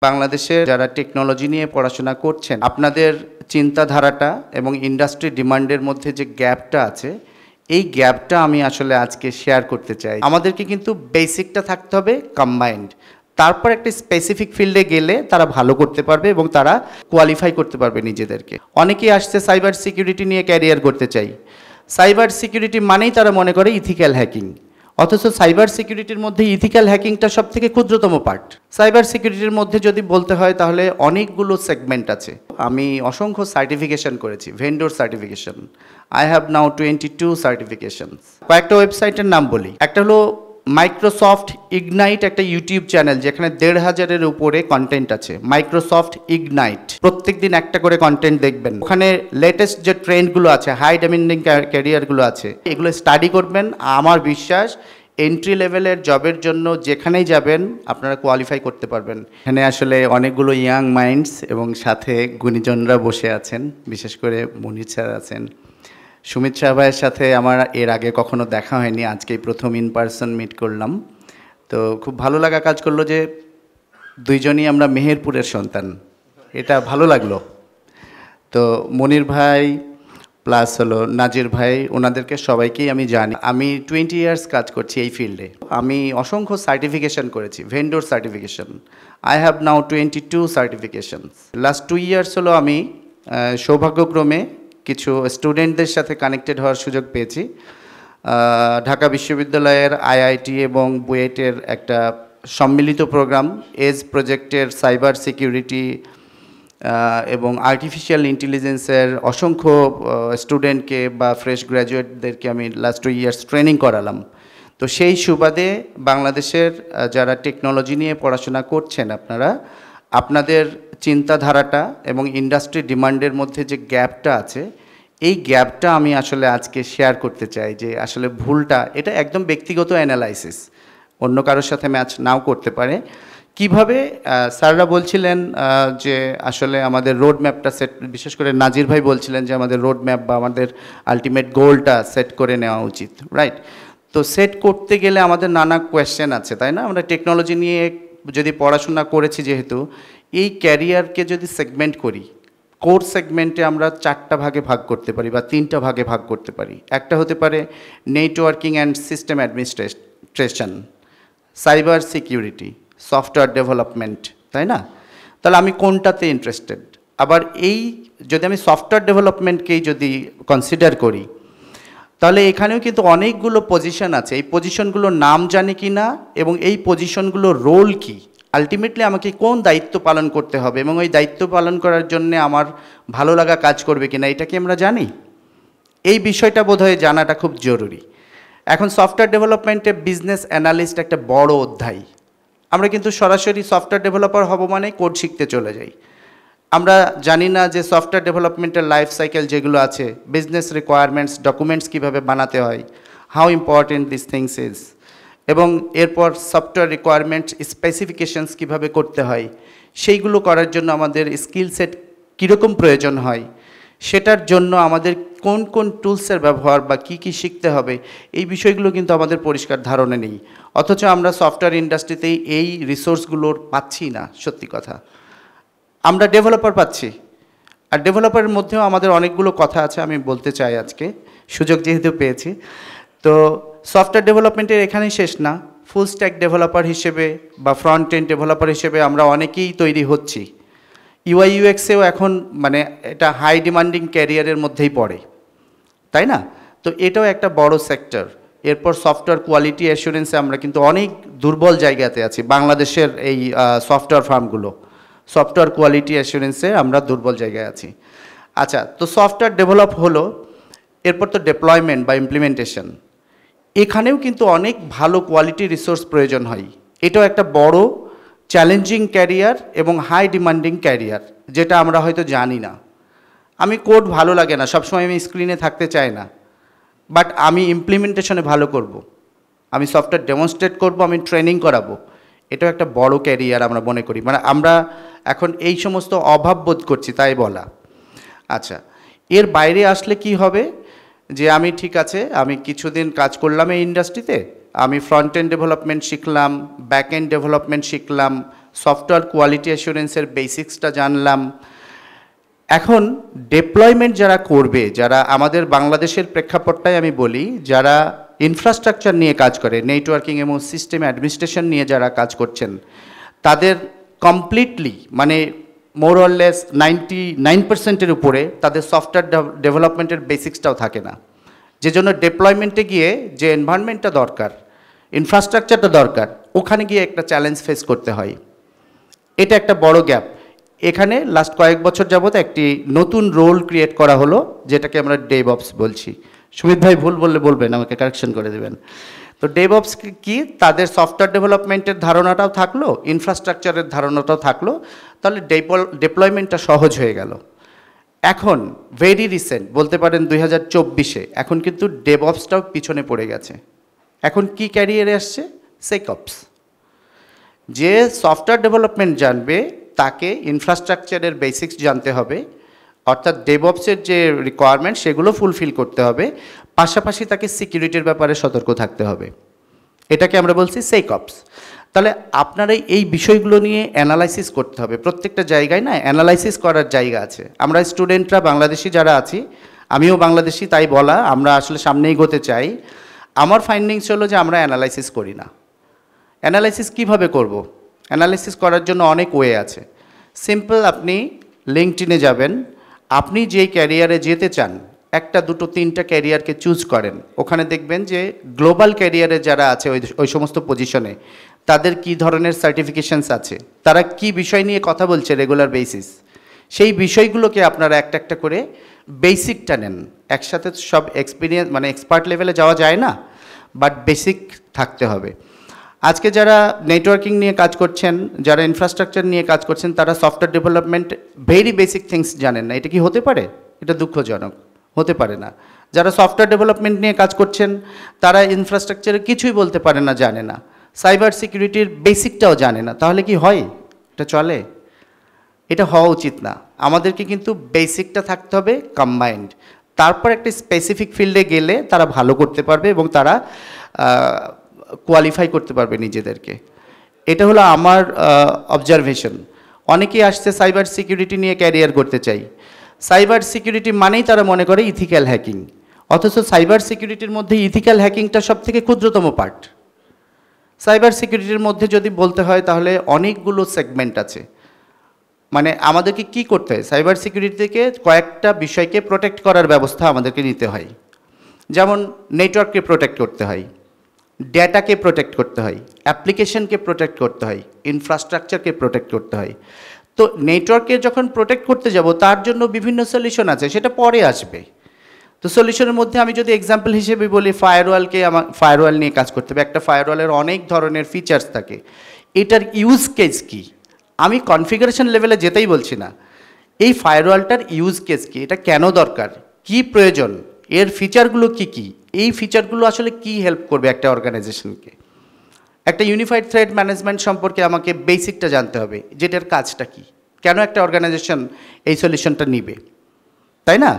বাংলাদেশে যারা টেকনোলজি নিয়ে পড়াশোনা করছেন আপনাদের চিন্তাধারাটা এবং ইন্ডাস্ট্রি ডিমান্ডের মধ্যে যে গ্যাপটা আছে এই গ্যাপটা আমি আসলে আজকে শেয়ার করতে চাই। আমাদেরকে কিন্তু বেসিকটা থাকতে হবে কম্বাইন্ড, তারপর একটা স্পেসিফিক ফিল্ডে গেলে তারা ভালো করতে পারবে এবং তারা কোয়ালিফাই করতে পারবে নিজেদেরকে। অনেকেই আসছে সাইবার সিকিউরিটি নিয়ে ক্যারিয়ার করতে চাই, সাইবার সিকিউরিটি মানেই তারা মনে করে ইথিক্যাল হ্যাকিং, অথচ সাইবার সিকিউরিটির মধ্যে ইথিক্যাল হ্যাকিংটা সব থেকে ক্ষুদ্রতম পার্ট। সাইবার সিকিউরিটির মধ্যে যদি বলতে হয় তাহলে অনেকগুলো সেগমেন্ট আছে। আমি অসংখ্য সার্টিফিকেশন করেছি, vendor certification. I have now 22 certifications. কয়েকটা ওয়েবসাইটের নাম বলি। একটা হলো মাইক্রোসফট ইগনাইট, একটা ইউটিউব চ্যানেল যেখানে ১৫০০-এর উপরে কন্টেন্ট আছে। মাইক্রোসফট ইগনাইট, প্রত্যেকদিন একটা করে কন্টেন্ট দেখবেন। ওখানে লেটেস্ট যে ট্রেন্ডগুলো আছে, হাই ডিমান্ডিং ক্যারিয়ারগুলো আছে, এগুলো স্টাডি করবেন। আমার বিশ্বাস এন্ট্রি লেভেলের জবের জন্য যেখানেই যাবেন আপনারা কোয়ালিফাই করতে পারবেন। এখানে আসলে অনেকগুলো ইয়াং মাইন্ডস এবং সাথে গুণীজনরা বসে আছেন, বিশেষ করে মনির স্যার আছেন। সুমিত শাহ ভাইয়ের সাথে আমার এর আগে কখনো দেখা হয়নি, আজকেই প্রথম ইন পার্সন মিট করলাম। তো খুব ভালো লাগা কাজ করলো যে দুইজনই আমরা মেহেরপুরের সন্তান, এটা ভালো লাগলো। তো মনির ভাই প্লাস হলো নাজির ভাই, ওনাদেরকে সবাইকেই আমি জানি। আমি 20 ইয়ার্স কাজ করছি এই ফিল্ডে। আমি অসংখ্য সার্টিফিকেশন করেছি, vendor certification. I have now 22 certifications. Last 2 years হলো আমি সৌভাগ্যক্রমে কিছু স্টুডেন্টদের সাথে কানেক্টেড হওয়ার সুযোগ পেয়েছি। ঢাকা বিশ্ববিদ্যালয়ের আইআইটি এবং বুয়েটের একটা সম্মিলিত প্রোগ্রাম এজ প্রজেক্টের সাইবার সিকিউরিটি এবং আর্টিফিশিয়াল ইন্টেলিজেন্সের অসংখ্য স্টুডেন্টকে বা ফ্রেশ গ্র্যাজুয়েটদেরকে আমি লাস্ট 2 ইয়ার্স ট্রেনিং করালাম। তো সেই সুবাদে বাংলাদেশের যারা টেকনোলজি নিয়ে পড়াশোনা করছেন আপনারা, আপনাদের চিন্তাধারাটা এবং ইন্ডাস্ট্রি ডিমান্ডের মধ্যে যে গ্যাপটা আছে এই গ্যাপটা আমি আসলে আজকে শেয়ার করতে চাই। যে আসলে ভুলটা, এটা একদম ব্যক্তিগত অ্যানালাইসিস, অন্য কারোর সাথে ম্যাচ নাও করতে পারে। কিভাবে স্যাররা বলছিলেন যে আসলে আমাদের রোড ম্যাপটা সেট, বিশেষ করে নাজির ভাই বলছিলেন যে আমাদের রোড ম্যাপ বা আমাদের আলটিমেট গোলটা সেট করে নেওয়া উচিত, রাইট? তো সেট করতে গেলে আমাদের নানা কোয়েশ্চেন আছে, তাই না? আমরা টেকনোলজি নিয়ে যদি পড়াশোনা করেছি যেহেতু, এই ক্যারিয়ারকে যদি সেগমেন্ট করি, কোর সেগমেন্টে আমরা 4টা ভাগে ভাগ করতে পারি বা 3টা ভাগে ভাগ করতে পারি। একটা হতে পারে networking and system administration, cyber security, software development, তাই না? তাহলে আমি কোনটাতে ইন্টারেস্টেড? আবার এই যদি আমি সফটওয়্যার ডেভেলপমেন্টকেই যদি কনসিডার করি তাহলে এখানেও কিন্তু অনেকগুলো পজিশন আছে। এই পজিশনগুলোর নাম জানি কি না এবং এই পজিশনগুলোর রোল কি, আলটিমেটলি আমাকে কোন দায়িত্ব পালন করতে হবে এবং ওই দায়িত্ব পালন করার জন্য আমার ভালো লাগা কাজ করবে কিনা, এটা কি আমরা জানি? এই বিষয়টা বোধহয় জানাটা খুব জরুরি। এখন সফটওয়্যার ডেভেলপমেন্টে বিজনেস অ্যানালিস্ট একটা বড় অধ্যায়। আমরা কিন্তু সরাসরি সফটওয়্যার ডেভেলপার হব মানে কোড শিখতে চলে যাই। আমরা জানি না যে সফটওয়্যার ডেভেলপমেন্টের লাইফ সাইকেল যেগুলো আছে, বিজনেস রিকোয়ারমেন্টস, ডকুমেন্টস কীভাবে বানাতে হয়, how important this things is, এবং এরপর সফটওয়্যার রিকোয়ারমেন্টস স্পেসিফিকেশনস কীভাবে করতে হয়, সেইগুলো করার জন্য আমাদের স্কিল সেট কীরকম প্রয়োজন হয়, সেটার জন্য আমাদের কোন কোন টুলসের ব্যবহার বা কী কী শিখতে হবে, এই বিষয়গুলো কিন্তু আমাদের পরিষ্কার ধারণা নেই। অথচ আমরা সফটওয়্যার ইন্ডাস্ট্রিতেই এই রিসোর্সগুলোর পাচ্ছি না, সত্যি কথা। আমরা ডেভেলপার পাচ্ছি, আর ডেভেলপারের মধ্যেও আমাদের অনেকগুলো কথা আছে, আমি বলতে চাই আজকে সুযোগ যেহেতু পেয়েছি। তো সফটওয়্যার ডেভেলপমেন্টের এখানেই শেষ না, ফুল স্ট্যাক ডেভেলপার হিসেবে বা ফ্রন্ট এন্ড ডেভেলপার হিসেবে আমরা অনেকেই তৈরি হচ্ছি। ইউআই ইউএক্সেও এখন মানে এটা হাই ডিমান্ডিং ক্যারিয়ারের মধ্যেই পড়ে, তাই না? তো এটাও একটা বড় সেক্টর। এরপর সফটওয়্যার কোয়ালিটি অ্যাসুরেন্সে আমরা কিন্তু অনেক দুর্বল জায়গাতে আছি, বাংলাদেশের এই সফটওয়্যার ফার্মগুলো সফটওয়্যার কোয়ালিটি অ্যাসুরেন্সে আমরা দুর্বল জায়গায় আছি। আচ্ছা, তো সফটওয়্যার ডেভেলপ হলো, এরপর তো ডেপ্লয়মেন্ট বা ইমপ্লিমেন্টেশন, এখানেও কিন্তু অনেক ভালো কোয়ালিটি রিসোর্স প্রয়োজন হয়। এটাও একটা বড় চ্যালেঞ্জিং ক্যারিয়ার এবং হাই ডিমান্ডিং ক্যারিয়ার, যেটা আমরা হয়তো জানি না। আমি কোড ভালো লাগে না, সবসময় আমি স্ক্রিনে থাকতে চাই না, বাট আমি ইমপ্লিমেন্টেশনে ভালো করব, আমি সফটওয়্যার ডেমনস্ট্রেট করব, আমি ট্রেনিং করাবো। এটাও একটা বড় ক্যারিয়ার আমরা মনে করি, মানে আমরা এখন এই সমস্ত অভাব বোধ করছি, তাই বলা। আচ্ছা, এর বাইরে আসলে কি হবে যে আমি ঠিক আছে, আমি কিছুদিন কাজ করলাম এই ইন্ডাস্ট্রিতে, আমি ফ্রন্ট এন্ড ডেভেলপমেন্ট শিখলাম, ব্যাক এন্ড ডেভেলপমেন্ট শিখলাম, সফটওয়্যার কোয়ালিটি অ্যাসুরেন্সের বেসিক্সটা জানলাম। এখন ডেপ্লয়মেন্ট যারা করবে, যারা আমাদের বাংলাদেশের প্রেক্ষাপটটাই আমি বলি, যারা ইনফ্রাস্ট্রাকচার নিয়ে কাজ করে, নেটওয়ার্কিং এবং সিস্টেম অ্যাডমিনিস্ট্রেশন নিয়ে যারা কাজ করছেন, তাদের কমপ্লিটলি মানে মোর অর লেস 99%-এর উপরে তাদের সফটওয়্যার ডেভেলপমেন্টের বেসিক্সটাও থাকে না। যে জন্য ডেপ্লয়মেন্টে গিয়ে যে এনভায়রনমেন্টটা দরকার, ইনফ্রাস্ট্রাকচারটা দরকার, ওখানে গিয়ে একটা চ্যালেঞ্জ ফেস করতে হয়। এটা একটা বড় গ্যাপ। এখানে লাস্ট কয়েক বছর যাবত একটি নতুন রোল ক্রিয়েট করা হলো, যেটাকে আমরা ডেভঅপস বলছি। সুমিত ভাই ভুল বললে বলবেন, আমাকে কারেকশন করে দেবেন। তো ডেভঅপস কি, তাদের সফটওয়্যার ডেভেলপমেন্টের ধারণাটাও থাকলো, ইনফ্রাস্ট্রাকচারের ধারণাটাও থাকলো, তাহলে ডেপ্লয়মেন্টটা সহজ হয়ে গেল। এখন ভেরি রিসেন্ট বলতে পারেন 2024-এ এখন কিন্তু ডেভঅপসটাও পিছনে পড়ে গেছে। এখন কি ক্যারিয়ারে আসছে? সেকঅপস। যে সফটওয়্যার ডেভেলপমেন্ট জানবে তাকে ইনফ্রাস্ট্রাকচারের বেসিক্স জানতে হবে, অর্থাৎ ডেভঅপসের যে রিকোয়ারমেন্ট সেগুলো ফুলফিল করতে হবে, পাশাপাশি তাকে সিকিউরিটির ব্যাপারে সতর্ক থাকতে হবে। এটাকে আমরা বলছি সেকঅপস। তাহলে আপনারা এই বিষয়গুলো নিয়ে অ্যানালাইসিস করতে হবে। প্রত্যেকটা জায়গায় না অ্যানালাইসিস করার জায়গা আছে। আমরা স্টুডেন্টরা বাংলাদেশি যারা আছি, আমিও বাংলাদেশি তাই বলা, আমরা আসলে সামনে এগোতে চাই। আমার ফাইন্ডিংস হলো যে আমরা অ্যানালাইসিস করি না। অ্যানালাইসিস কিভাবে করব? অ্যানালাইসিস করার জন্য অনেক ওয়ে আছে। সিম্পল, আপনি লিঙ্কডইনে যাবেন, আপনি যেই ক্যারিয়ারে যেতে চান, একটা দুটো তিনটা ক্যারিয়ারকে চুজ করেন। ওখানে দেখবেন যে গ্লোবাল ক্যারিয়ারে যারা আছে ওই সমস্ত পজিশনে তাদের কি ধরনের সার্টিফিকেশনস আছে, তারা কি বিষয় নিয়ে কথা বলছে রেগুলার বেসিস, সেই বিষয়গুলোকে আপনারা একটা একটা করে বেসিকটা নেন। একসাথে সব এক্সপিরিয়েন্স মানে এক্সপার্ট লেভেলে যাওয়া যায় না, বাট বেসিক থাকতে হবে। আজকে যারা নেটওয়ার্কিং নিয়ে কাজ করছেন, যারা ইনফ্রাস্ট্রাকচার নিয়ে কাজ করছেন, তারা software development very basic things জানেন না। এটা কি হতে পারে? এটা দুঃখজনক, হতে পারে না। যারা সফটওয়্যার ডেভেলপমেন্ট নিয়ে কাজ করছেন তারা ইনফ্রাস্ট্রাকচারে কিছুই বলতে পারে না, জানে না, সাইবার সিকিউরিটির বেসিকটাও জানে না। তাহলে কি হয়? এটা চলে? এটা হওয়া উচিত না। আমাদেরকে কিন্তু বেসিকটা থাকতে হবে কম্বাইন্ড, তারপর একটা স্পেসিফিক ফিল্ডে গেলে তারা ভালো করতে পারবে এবং তারা কোয়ালিফাই করতে পারবে নিজেদেরকে। এটা হলো আমার অবজারভেশন। অনেকেই আসছে সাইবার সিকিউরিটি নিয়ে ক্যারিয়ার করতে চাই। সাইবার সিকিউরিটি মানেই তারা মনে করে ইথিক্যাল হ্যাকিং, অথচ সাইবার সিকিউরিটির মধ্যে ইথিক্যাল হ্যাকিংটা সব থেকে ক্ষুদ্রতম পার্ট। সাইবার সিকিউরিটির মধ্যে যদি বলতে হয় তাহলে অনেকগুলো সেগমেন্ট আছে। মানে আমাদেরকে কি করতে হয়? সাইবার সিকিউরিটি থেকে কয়েকটা বিষয়কে প্রোটেক্ট করার ব্যবস্থা আমাদেরকে নিতে হয়। যেমন নেটওয়ার্ককে প্রোটেক্ট করতে হয়, ডেটাকে প্রোটেক্ট করতে হয়, অ্যাপ্লিকেশনকে প্রোটেক্ট করতে হয়, ইনফ্রাস্ট্রাকচারকে প্রোটেক্ট করতে হয়। তো নেটওয়ার্কে যখন প্রোটেক্ট করতে যাব তার জন্য বিভিন্ন সলিউশন আছে, সেটা পরে আসবে। তো সলিউশনের মধ্যে আমি যদি এক্সাম্পল হিসেবে বলি, ফায়ারওয়ালকে আমার ফায়ারওয়াল নিয়ে কাজ করতে হবে। একটা ফায়ারওয়ালের অনেক ধরনের ফিচার্স থাকে, এটার ইউজ কেস কী? আমি কনফিগারেশন লেভেলে যেতেই বলছি না, এই ফায়ারওয়ালটার ইউজ কেস কী, এটা কেন দরকার, কি প্রয়োজন, এর ফিচারগুলো কি কি, এই ফিচারগুলো আসলে কি হেল্প করবে একটা অর্গানাইজেশনকে। একটা ইউনিফাইড থ্রেট ম্যানেজমেন্ট সম্পর্কে আমাকে বেসিকটা জানতে হবে, যেটার কাজটা কি, কেন একটা অর্গানাইজেশন এই সলিউশনটা নিবে, তাই না?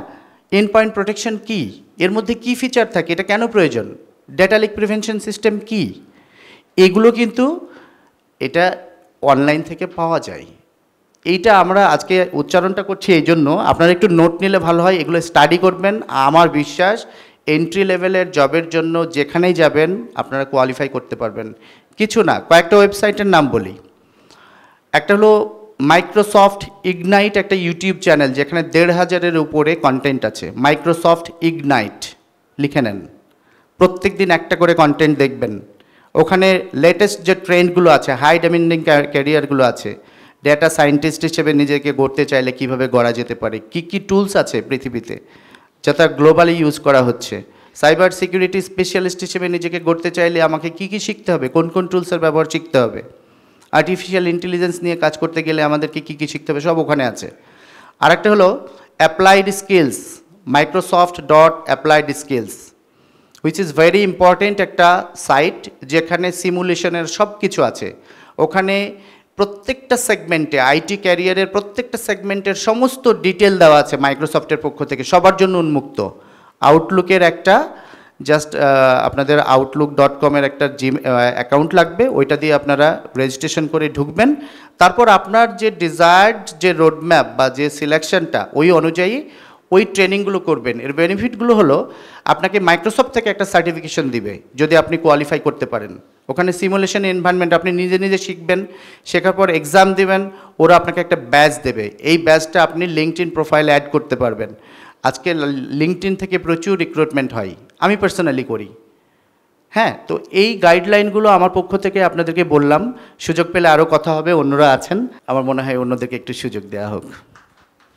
এন্ড পয়েন্ট প্রোটেকশন কি, এর মধ্যে কি ফিচার থাকে, এটা কেন প্রয়োজন, ডেটা লিক প্রিভেনশন সিস্টেম কি, এগুলো কিন্তু এটা অনলাইন থেকে পাওয়া যায়। এইটা আমরা আজকে উচ্চারণটা করছি এই জন্য, আপনারা একটু নোট নিলে ভালো হয়, এগুলো স্টাডি করবেন। আমার বিশ্বাস এন্ট্রি লেভেলের জবের জন্য যেখানেই যাবেন আপনারা কোয়ালিফাই করতে পারবেন। কিছু না, কয়েকটা ওয়েবসাইটের নাম বলি। একটা হলো মাইক্রোসফট ইগনাইট, একটা ইউটিউব চ্যানেল যেখানে ১৫০০-এর উপরে কন্টেন্ট আছে। মাইক্রোসফট ইগনাইট লিখে নেন, প্রত্যেক দিন একটা করে কন্টেন্ট দেখবেন। ওখানে লেটেস্ট যে ট্রেন্ডগুলো আছে, হাই ডিমান্ডিং ক্যারিয়ারগুলো আছে, ডেটা সায়েন্টিস্ট হিসেবে নিজেকে গড়তে চাইলে কিভাবে গড়া যেতে পারে, কি কি টুলস আছে পৃথিবীতে যেটা গ্লোবালি ইউজ করা হচ্ছে, সাইবার সিকিউরিটি স্পেশালিস্ট হিসেবে নিজেকে গড়তে চাইলে আমাকে কি কি শিখতে হবে, কোন কোন টুলসের ব্যবহার শিখতে হবে, আর্টিফিশিয়াল ইন্টেলিজেন্স নিয়ে কাজ করতে গেলে আমাদেরকে কী কী শিখতে হবে, সব ওখানে আছে। আরেকটা হলো applied skills, microsoft.applied skills, which is very important একটা সাইট যেখানে সিমুলেশনের সব কিছু আছে। ওখানে প্রত্যেকটা সেগমেন্টে, আইটি ক্যারিয়ারের প্রত্যেকটা সেগমেন্টের সমস্ত ডিটেল দেওয়া আছে মাইক্রোসফটের পক্ষ থেকে, সবার জন্য উন্মুক্ত। আউটলুকের একটা জাস্ট আপনাদের outlook.com-এর একটা অ্যাকাউন্ট লাগবে, ওইটা দিয়ে আপনারা রেজিস্ট্রেশন করে ঢুকবেন। তারপর আপনার যে ডিজায়ার্ড যে রোডম্যাপ বা যে সিলেকশনটা ওই অনুযায়ী ওই ট্রেনিংগুলো করবেন। এর বেনিফিটগুলো হলো আপনাকে মাইক্রোসফট থেকে একটা সার্টিফিকেশন দিবে যদি আপনি কোয়ালিফাই করতে পারেন। ওখানে সিমুলেশন এনভায়রনমেন্ট আপনি নিজে নিজে শিখবেন, শেখার পর এক্সাম দেবেন, ওরা আপনাকে একটা ব্যাচ দেবে। এই ব্যাচটা আপনি লিঙ্কডইন প্রোফাইলে অ্যাড করতে পারবেন। আজকে লিঙ্কডইন থেকে প্রচুর রিক্রুটমেন্ট হয়, আমি পার্সোনালি করি। হ্যাঁ, তো এই গাইডলাইনগুলো আমার পক্ষ থেকে আপনাদেরকে বললাম। সুযোগ পেলে আরও কথা হবে, অন্যরা আছেন, আমার মনে হয় অন্যদেরকে একটু সুযোগ দেওয়া হোক।